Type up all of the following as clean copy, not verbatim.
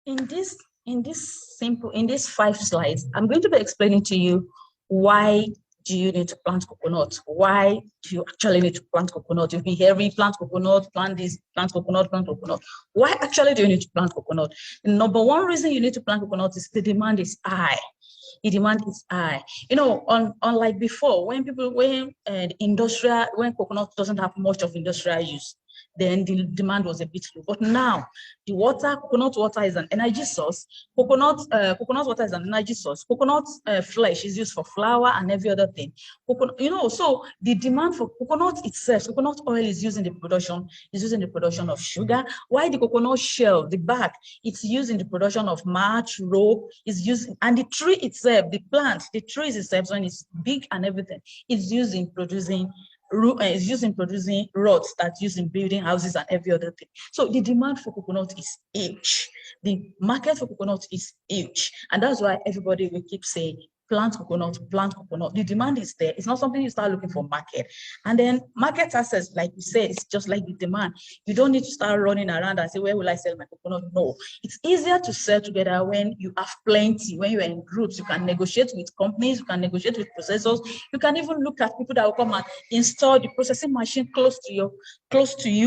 in this in these 5 slides, I'm going to be explaining to you why do you need to plant coconut? Why do you actually need to plant coconut? You've been hearing plant coconut, plant this, plant coconut, plant coconut. Why actually do you need to plant coconut? The number one reason you need to plant coconut is the demand is high. The demand is high. You know, unlike before, when coconut doesn't have much of industrial use, then the demand was a bit low. But now, coconut water is an energy source. Coconut water is an energy source. Coconut flesh is used for flour and every other thing. So the demand for coconut itself, coconut oil is used in the production of sugar. While the coconut shell, the back, it's used in the production of match, rope, and the tree itself, the trees itself, when it's big and everything, is used in producing rods that's used in building houses and every other thing. So the demand for coconut is huge. The market for coconut is huge. And that's why everybody will keep saying, plant coconut, plant coconut. The demand is there. It's not something you start looking for market. And then market access, like we said, it's just like the demand. You don't need to start running around and say, where will I sell my coconut? No. It's easier to sell together when you have plenty, when you're in groups. You can negotiate with companies, you can negotiate with processors. You can even look at people that will come and install the processing machine close to you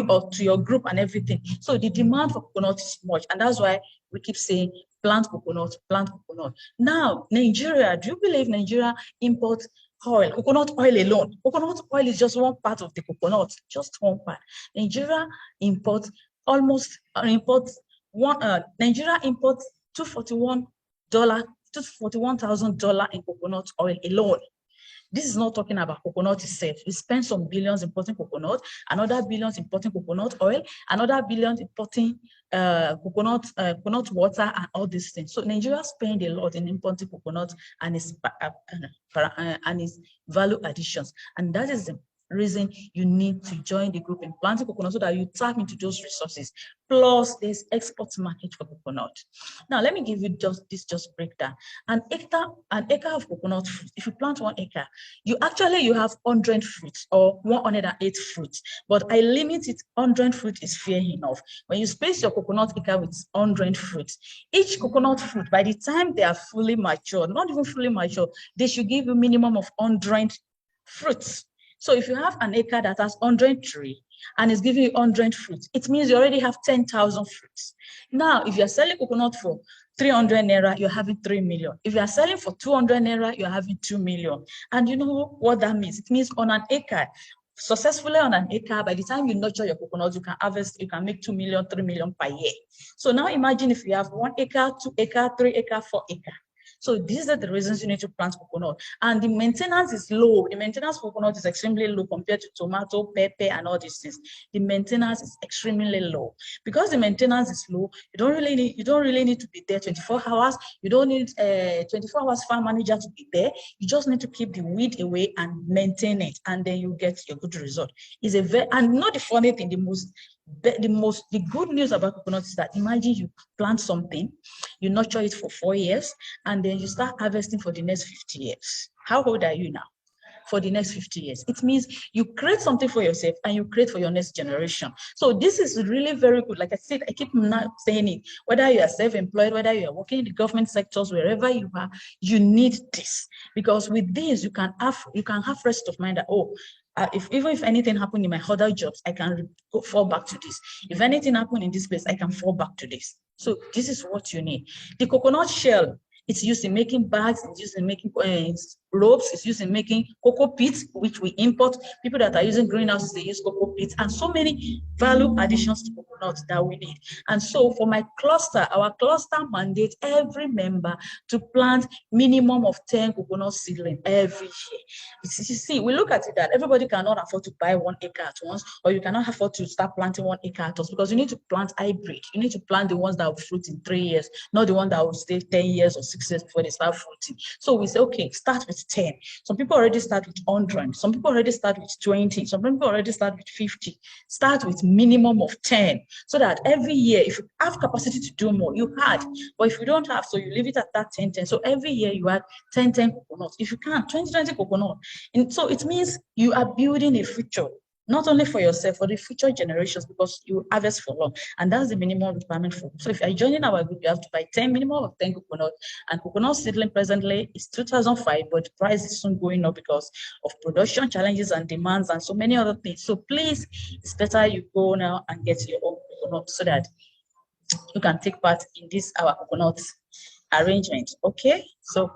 or to your group and everything. So the demand for coconut is much. And that's why we keep saying, plant coconut, plant coconut. Now, Nigeria, do you believe Nigeria imports oil, coconut oil alone? Coconut oil is just one part of the coconut, just one part. Nigeria imports $241,000 in coconut oil alone. This is not talking about coconut itself. We spend some billions importing coconut, another billions importing coconut oil, another billions importing coconut water and all these things. So Nigeria spend a lot in importing coconut and its value additions. And that is the reason you need to join the group in planting coconut so that you tap into those resources. Plus, there's export market for coconut. Now, let me give you just breakdown. An acre of coconut fruit, if you plant 1 acre, you have 100 fruits or 108 fruits. But I limit it, 100 fruit is fair enough. When you space your coconut acre with 100 fruits, each coconut fruit, by the time they are fully mature, not even fully mature, they should give you a minimum of 100 fruits. So if you have an acre that has 100 trees and is giving you 100 fruits, it means you already have 10,000 fruits. Now, if you're selling coconut for 300 naira, you're having 3 million. If you're selling for 200 naira, you're having 2 million. And you know what that means? It means on an acre, successfully on an acre, by the time you nurture your coconut, you can harvest, you can make 2 million, 3 million per year. So now imagine if you have 1 acre, 2 acre, 3 acre, 4 acre. So these are the reasons you need to plant coconut. And the maintenance is low. The maintenance for coconut is extremely low compared to tomato, pepper, and all these things. The maintenance is extremely low. Because the maintenance is low, you don't really need to be there 24 hours. You don't need a 24 hours farm manager to be there. You just need to keep the weed away and maintain it, and then you get your good result. And not the funny thing, the good news about coconut is that imagine you plant something, you nurture it for 4 years, and then you start harvesting for the next 50 years. How old are you now? For the next 50 years. It means you create something for yourself and you create for your next generation. So this is really very good. Like I said, I keep saying it, whether you are self-employed, whether you are working in the government sectors, wherever you are, you need this. Because with this, you can have rest of mind that, even if anything happened in my other jobs, I can fall back to this. If anything happened in this place, I can fall back to this. So this is what you need. The coconut shell, it's used in making bags, it's used in making ropes, it's used in making cocoa pits, which we import. People that are using greenhouses, they use cocoa pits, and so many value additions to coconuts that we need. And so for my cluster, our cluster mandates every member to plant minimum of 10 coconut seedlings every year. You see, we look at it that everybody cannot afford to buy 1 acre at once, or you cannot afford to start planting 1 acre at once, because you need to plant hybrid. You need to plant the ones that will fruit in 3 years, not the one that will stay 10 years or 6 years before they start fruiting. So we say, okay, start with 10. Some people already start with 100. Some people already start with 20. Some people already start with 50. Start with minimum of 10, so that every year, if you have capacity to do more, you add. But if you don't have, so you leave it at that 10, 10. So every year you add 10, 10 coconuts. If you can, 20, 20 coconut. And so it means you are building a future. not only for yourself, for the future generations, because you harvest for long. And that's the minimum requirement for. So if you're joining our group, you have to buy 10, minimum of 10 coconut. And coconut seedling presently is 2005, but the price is soon going up because of production challenges and demands and so many other things. So please, it's better you go now and get your own coconut so that you can take part in this our coconut arrangement. Okay, so